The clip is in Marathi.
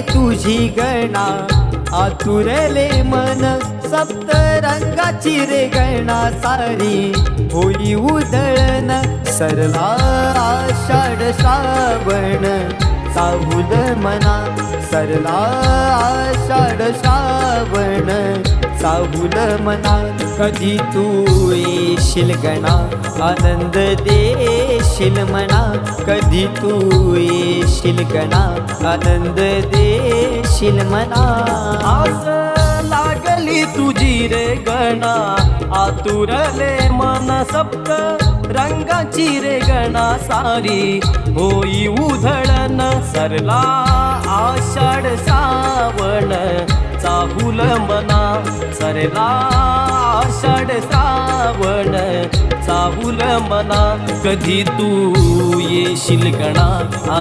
तुझी गणा, आतुरले मन सप्त रंगाची रे गणा सारी. होई उधळण सरला आषाढ श्रावण, चाहुल मना सरला आषाढ श्रावण, चाहुल मना. कधी तू येशील गणा, आनंद देशील मना. कधी तू येशील गणा, आनंद देशील मना. आस लागली तुझी रे गणा, आतुरले मन सप्त रंगाची रे गणा सारी. होई उधळण सरला आषाढ श्रावण, चाहुल मना सरला आषाढ श्रावण, चाहुल मना. कधी तू येशील गणा.